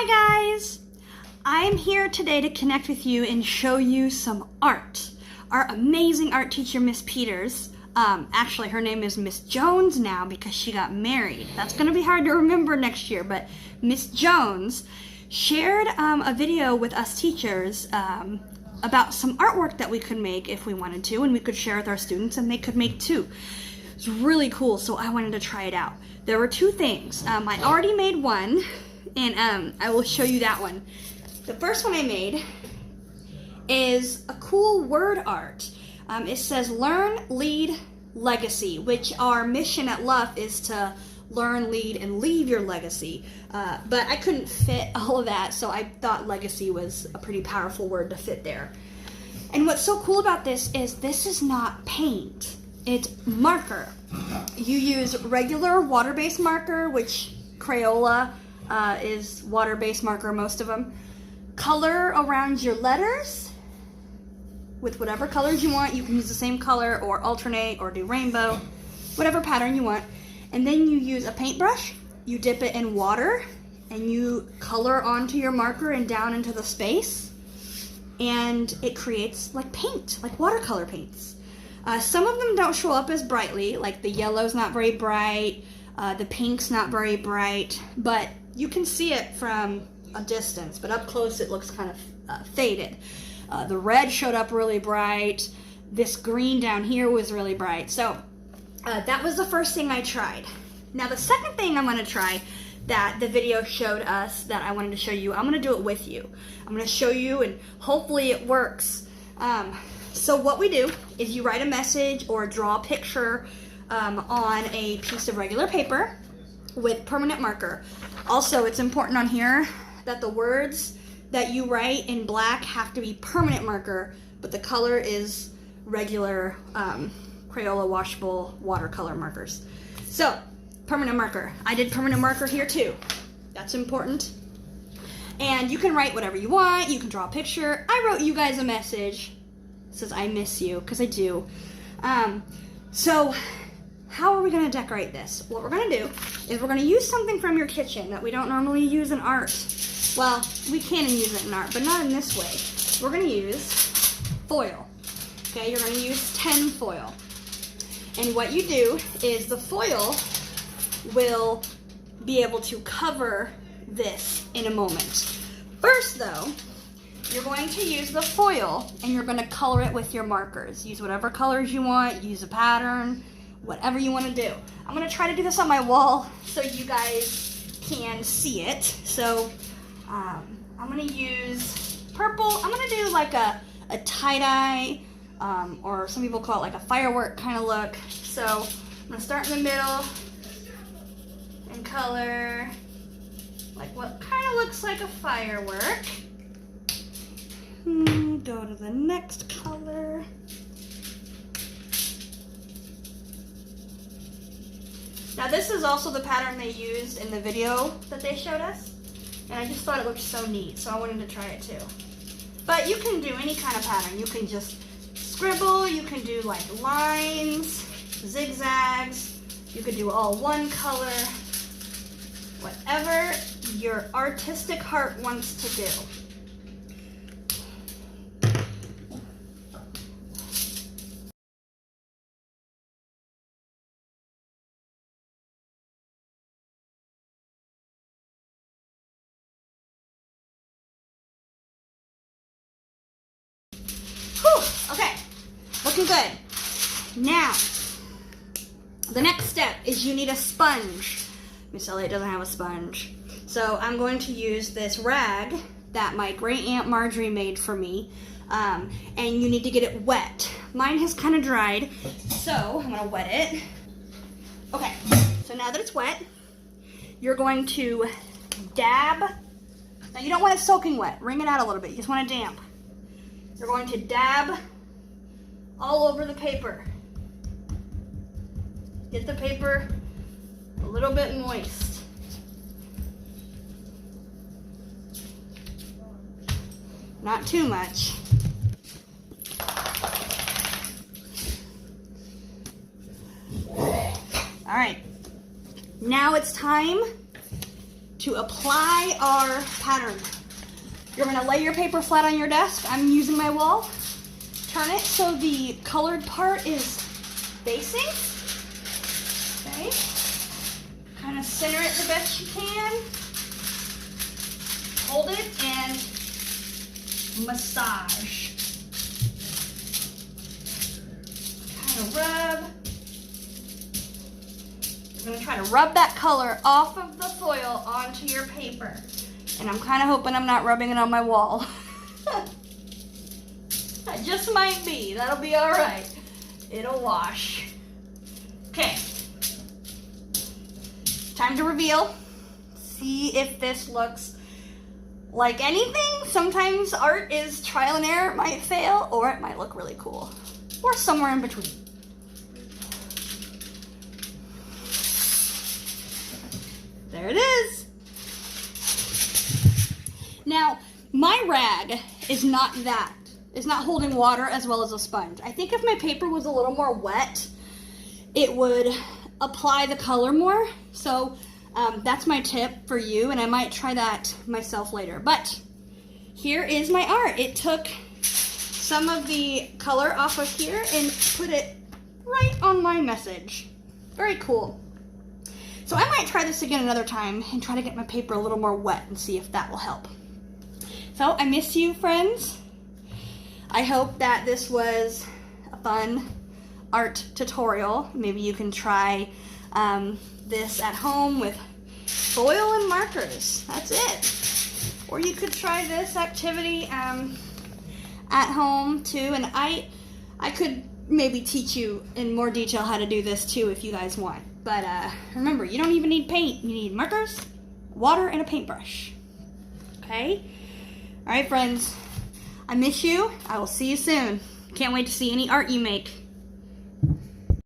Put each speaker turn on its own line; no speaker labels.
Hi guys! I am here today to connect with you and show you some art. Our amazing art teacher, Miss Peters, actually her name is Miss Jones now because she got married. That's going to be hard to remember next year, but Miss Jones shared a video with us teachers about some artwork that we could make if we wanted to, and we could share with our students and they could make too. It's really cool, so I wanted to try it out. There were two things. I already made one, and I will show you that one. The first one I made is a cool word art. It says Learn, Lead, Legacy, which our mission at Luff is to learn, lead, and leave your legacy. But I couldn't fit all of that, so I thought legacy was a pretty powerful word to fit there. And what's so cool about this is not paint. It's marker. You use regular water-based marker, which Crayola is water-based marker, most of them. Color around your letters with whatever colors you want. You can use the same color or alternate or do rainbow, whatever pattern you want. And then you use a paintbrush, you dip it in water, and you color onto your marker and down into the space. And it creates like paint, like watercolor paints. Some of them don't show up as brightly, like the yellow's not very bright, the pink's not very bright, but you can see it from a distance, but up close it looks kind of faded. The red showed up really bright, this green down here was really bright, so that was the first thing I tried. Now the second thing I'm going to try that the video showed us that I wanted to show you, I'm going to do it with you. I'm going to show you and hopefully it works. So what we do is you write a message or draw a picture on a piece of regular paper with permanent marker. Also, it's important on here that the words that you write in black have to be permanent marker, but the color is regular Crayola washable watercolor markers. So, permanent marker. I did permanent marker here too. That's important. And you can write whatever you want. You can draw a picture. I wrote you guys a message. It says I miss you, because I do. So how are we going to decorate this? What we're going to do is we're going to use something from your kitchen that we don't normally use in art. Well, we can use it in art, but not in this way. We're going to use foil. Okay, you're going to use tin foil. And what you do is the foil will be able to cover this in a moment. First though, you're going to use the foil and you're going to color it with your markers. Use whatever colors you want, use a pattern, whatever you want to do. I'm going to try to do this on my wall so you guys can see it. So I'm going to use purple. I'm going to do like a tie-dye or some people call it like a firework kind of look. So I'm going to start in the middle and color like what kind of looks like a firework. Go to the next color. Now this is also the pattern they used in the video that they showed us, and I just thought it looked so neat, so I wanted to try it too. But you can do any kind of pattern. You can just scribble, you can do like lines, zigzags, you could do all one color, whatever your artistic heart wants to do. Okay, looking good. Now, the next step is you need a sponge. Miss Elliott doesn't have a sponge. So I'm going to use this rag that my great aunt Marjorie made for me. And you need to get it wet. Mine has kind of dried, so I'm gonna wet it. Okay, so now that it's wet, you're going to dab. Now you don't want it soaking wet, wring it out a little bit, you just want it damp. You're going to dab all over the paper. Get the paper a little bit moist. Not too much. All right, now it's time to apply our pattern. You're gonna lay your paper flat on your desk. I'm using my wall. Turn it so the colored part is facing. Okay. Kind of center it the best you can. Hold it and massage. Kind of rub. You're gonna try to rub that color off of the foil onto your paper. And I'm kind of hoping I'm not rubbing it on my wall. I just might be. That'll be all right. It'll wash. Okay. Time to reveal. See if this looks like anything. Sometimes art is trial and error. It might fail, or it might look really cool. Or somewhere in between. There it is. Now, my rag is not that. It's not holding water as well as a sponge. I think if my paper was a little more wet, it would apply the color more. So that's my tip for you, and I might try that myself later. But here is my art. It took some of the color off of here and put it right on my message. Very cool. So I might try this again another time and try to get my paper a little more wet and see if that will help. So I miss you, friends. I hope that this was a fun art tutorial. Maybe you can try this at home with foil and markers. That's it. Or you could try this activity at home too. And I could maybe teach you in more detail how to do this too if you guys want. But remember, you don't even need paint. You need markers, water, and a paintbrush. Okay? All right, friends. I miss you. I will see you soon. Can't wait to see any art you make.